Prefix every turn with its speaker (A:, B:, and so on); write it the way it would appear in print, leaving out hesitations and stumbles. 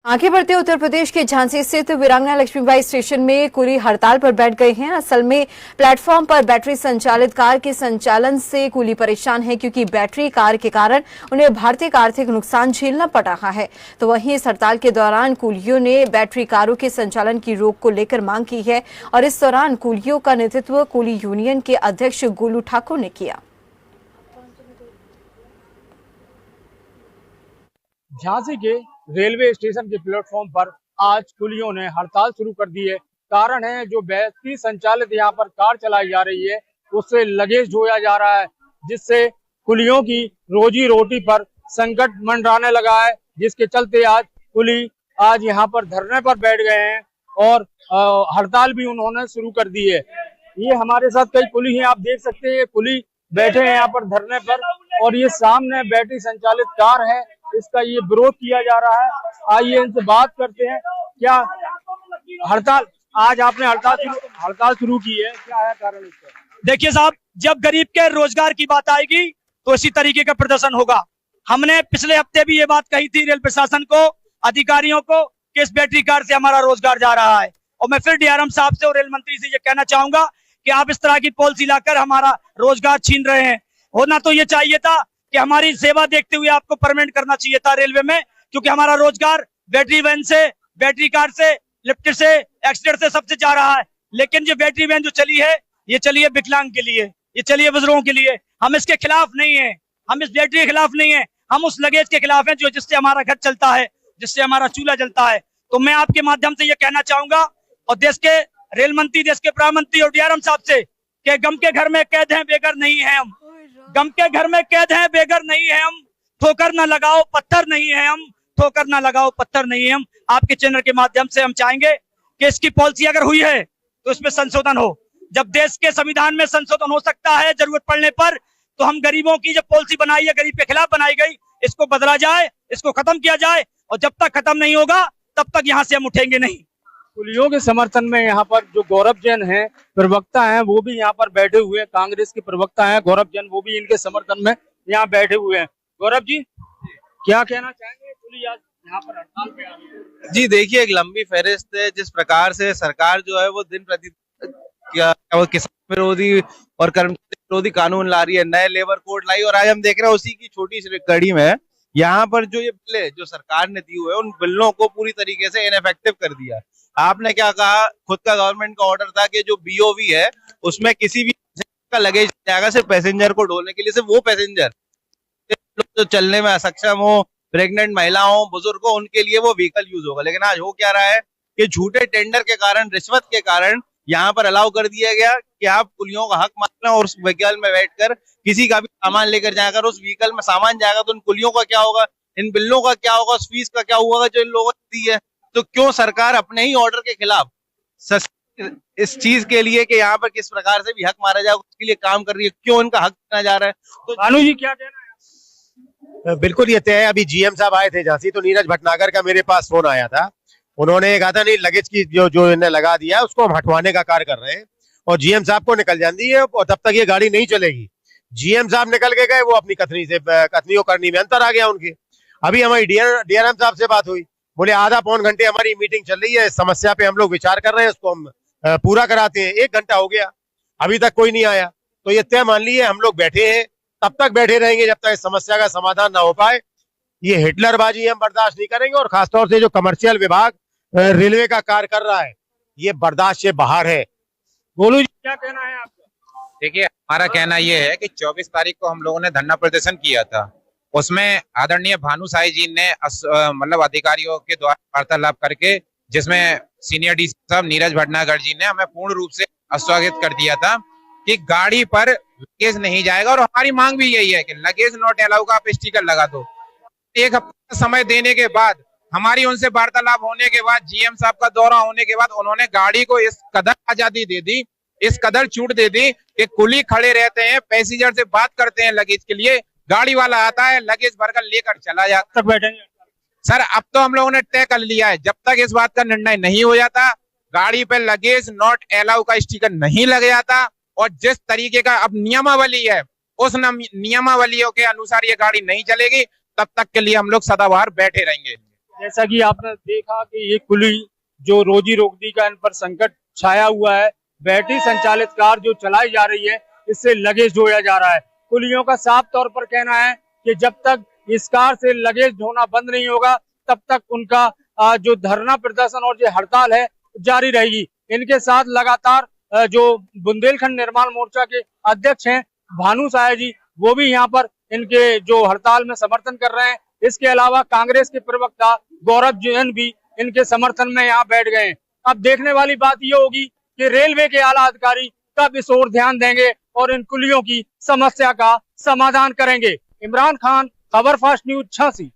A: आगे बढ़ते उत्तर प्रदेश के झांसी स्थित वीरांगना लक्ष्मीबाई स्टेशन में कुली हड़ताल पर बैठ गए हैं। असल में प्लेटफॉर्म पर बैटरी संचालित कार के संचालन से कुली परेशान है, क्योंकि बैटरी कार के कारण उन्हें भारतीय का आर्थिक नुकसान झेलना पड़ रहा है। तो वहीं इस हड़ताल के दौरान कुलियों ने बैटरी कारों के संचालन की रोक को लेकर मांग की है और इस दौरान कुलियों का नेतृत्व कुली यूनियन के अध्यक्ष गोलू ठाकुर ने किया।
B: झांसी के रेलवे स्टेशन के प्लेटफॉर्म पर आज कुलियों ने हड़ताल शुरू कर दी है। कारण है जो बैटरी संचालित यहाँ पर कार चलाई जा रही है उससे लगेज ढोया जा रहा है, जिससे कुलियों की रोजी रोटी पर संकट मंडराने लगा है। जिसके चलते आज कुली आज यहाँ पर धरने पर बैठ गए हैं और हड़ताल भी उन्होंने शुरू कर दी है। ये हमारे साथ कई कुली हैं, आप देख सकते हैं कुली बैठे हैं यहाँ पर धरने पर और ये सामने बैटरी संचालित कार है, इसका ये विरोध किया जा रहा है। आइए इनसे बात करते हैं। क्या हड़ताल आज आपने हड़ताल शुरू की है, क्या है कारण इसका?
C: देखिए साहब, जब गरीब के रोजगार की बात आएगी तो इसी तरीके का प्रदर्शन होगा। हमने पिछले हफ्ते भी ये बात कही थी रेल प्रशासन को, अधिकारियों को, कि इस बैटरी कार से हमारा रोजगार जा रहा है। और मैं फिर डीआरएम साहब से और रेल मंत्री से ये कहना चाहूंगा कि आप इस तरह की पॉलिसी लाकर हमारा रोजगार छीन रहे हैं। होना तो ये चाहिए था कि हमारी सेवा देखते हुए आपको परमानेंट करना चाहिए था रेलवे में, क्योंकि हमारा रोजगार बैटरी वैन से, बैटरी कार से, लिफ्ट से, एक्सीडेंट से सबसे जा रहा है। लेकिन ये बैटरी वैन जो चली है, ये चली है विकलांग के लिए, ये चली है बुजुर्गों के लिए। हम इसके खिलाफ नहीं है, हम इस बैटरी के खिलाफ नहीं है, हम उस लगेज के खिलाफ हैं जो जिससे हमारा घर चलता है, जिससे हमारा चूल्हा जलता है। तो मैं आपके माध्यम से ये कहना चाहूंगा और देश के रेल मंत्री, देश के प्रधानमंत्री और डीआरएम साहब से कि गम के घर में कैद हैं, बेघर नहीं है हम। गम के घर में कैद हैं, बेघर नहीं है हम। ठोकर ना लगाओ पत्थर नहीं है हम, ठोकर ना लगाओ पत्थर नहीं है हम। आपके चैनल के माध्यम से हम चाहेंगे कि इसकी पॉलिसी अगर हुई है तो इसमें संशोधन हो। जब देश के संविधान में संशोधन हो सकता है जरूरत पड़ने पर, तो हम गरीबों की जो पॉलिसी बनाई है, गरीब के खिलाफ बनाई गई, इसको बदला जाए, इसको खत्म किया जाए। और जब तक खत्म नहीं होगा तब तक यहाँ से हम उठेंगे नहीं।
B: कुलियों के समर्थन में यहाँ पर जो गौरव जैन हैं, प्रवक्ता हैं, वो भी यहाँ पर बैठे हुए हैं। कांग्रेस के प्रवक्ता हैं गौरव जैन, वो भी इनके समर्थन में यहाँ बैठे हुए हैं। गौरव जी, क्या कहना चाहेंगे? कुली आज यहाँ पर हड़ताल पे आ रही है।
D: जी देखिए, एक लंबी फहरिस्त है। जिस प्रकार से सरकार जो है वो दिन प्रतिदिन किसान विरोधी और कर्मचारी विरोधी कानून ला रही है, नए लेबर कोड लाई, और आज हम देख रहे हैं उसी की छोटी सी कड़ी में यहाँ पर जो ये बिल जो सरकार ने दी हुए है, उन बिलों को पूरी तरीके से इनइफेक्टिव कर दिया। आपने क्या कहा, खुद का गवर्नमेंट का ऑर्डर था कि जो बीओवी है उसमें किसी भी का लगेज जाएगा सिर्फ पैसेंजर को ढोने के लिए, सिर्फ वो पैसेंजर जो चलने में असक्षम हो, प्रेग्नेंट महिलाओं, बुजुर्ग हो, उनके लिए वो व्हीकल यूज होगा। लेकिन आज हो क्या रहा है कि झूठे टेंडर के कारण, रिश्वत के कारण यहाँ पर अलाउ कर दिया गया कि आप कुलियों का हक मांगना और उस व्हीकल में बैठकर किसी का भी सामान लेकर जाएगा, उस व्हीकल में सामान जाएगा, तो उन कुलियों का क्या होगा, इन बिलों का क्या होगा, उस फीस का क्या होगा जो इन लोगों ने दी है। तो क्यों सरकार अपने ही ऑर्डर के खिलाफ इस चीज के लिए कि यहाँ पर किस प्रकार से भी हक मारा जाए उसके लिए काम कर रही है? क्यों इनका हक देना जा रहा है?
B: तो भानु जी क्या कहना है?
E: बिल्कुल ये तय है। अभी जीएम साहब आए थे झांसी, तो नीरज भटनागर का मेरे पास फोन आया था। उन्होंने कहा था नहीं, लगेज की जो इन्हें लगा दिया उसको हम हटवाने का कार्य कर रहे हैं और जीएम साहब को निकल जाती है और तब तक ये गाड़ी नहीं चलेगी। जीएम साहब निकल के गए, वो अपनी कथनी करनी में अंतर आ गया उनके। अभी हमारी डीआरएम साहब से बात हुई, बोले आधा पौन घंटे हमारी मीटिंग चल रही है, इस समस्या पे हम लोग विचार कर रहे हैं, उसको हम पूरा कराते हैं। 1 घंटा हो गया, अभी तक कोई नहीं आया। तो ये तय मान लिए हम लोग बैठे हैं, तब तक बैठे रहेंगे जब तक इस समस्या का समाधान ना हो पाए। ये हिटलरबाजी हम बर्दाश्त नहीं करेंगे और खासतौर से जो कमर्शियल विभाग रेलवे का कार्य कर रहा है, ये बर्दाश्त से बाहर है।
B: गोलू जी क्या कहना है आपका?
F: देखिए, हमारा कहना ये है कि 24 तारीख को हम लोगों ने धरना प्रदर्शन किया था। उसमें आदरणीय भानु साई जी ने मतलब अधिकारियों के द्वारा वार्तालाप करके, जिसमें सीनियर डीसी साहब नीरज भटनागर जी ने हमें पूर्ण रूप से आश्वासित कर दिया था कि गाड़ी पर लगेज नहीं जाएगा। और हमारी मांग भी यही है कि लगेज नॉट अलाउ का आप स्टिकर लगा दो। 1 हफ्ता समय देने के बाद, हमारी उनसे वार्तालाप होने के बाद, जीएम साहब का दौरा होने के बाद, उन्होंने गाड़ी को इस कदर आजादी दे दी, इस कदर छूट दे दी कि कुली खड़े रहते हैं, पैसेंजर से बात करते हैं लगेज के लिए, गाड़ी वाला आता है, लगेज भरकर लेकर चला जाता।
B: तक बैठेंगे
F: सर, अब तो हम लोगों ने तय कर लिया है, जब तक इस बात का निर्णय नहीं हो जाता, गाड़ी पे लगेज नॉट अलाउ का स्टिकर नहीं लग जाता, और जिस तरीके का अब नियमावली है उस नियमावलियों के अनुसार ये गाड़ी नहीं चलेगी, तब तक के लिए हम लोग सदाबहार बैठे रहेंगे।
B: जैसा कि आपने देखा कि ये कुली जो रोजी रोटी का इन पर संकट छाया हुआ है, बैटरी संचालित कार जो चलाई जा रही है इससे लगेज ढोया जा रहा है। कुलियों का साफ तौर पर कहना है कि जब तक इस कार से लगेज ढोना बंद नहीं होगा तब तक उनका जो धरना प्रदर्शन और जो हड़ताल है जारी रहेगी। इनके साथ लगातार जो बुंदेलखंड निर्माण मोर्चा के अध्यक्ष हैं भानु साय जी, वो भी यहाँ पर इनके जो हड़ताल में समर्थन कर रहे हैं। इसके अलावा कांग्रेस के प्रवक्ता गौरव जैन भी इनके समर्थन में यहाँ बैठ गए। अब देखने वाली बात ये होगी कि रेलवे के आला अधिकारी कब इस ओर ध्यान देंगे और इन कुलियों की समस्या का समाधान करेंगे। इमरान खान, खबर फास्ट न्यूज, झांसी।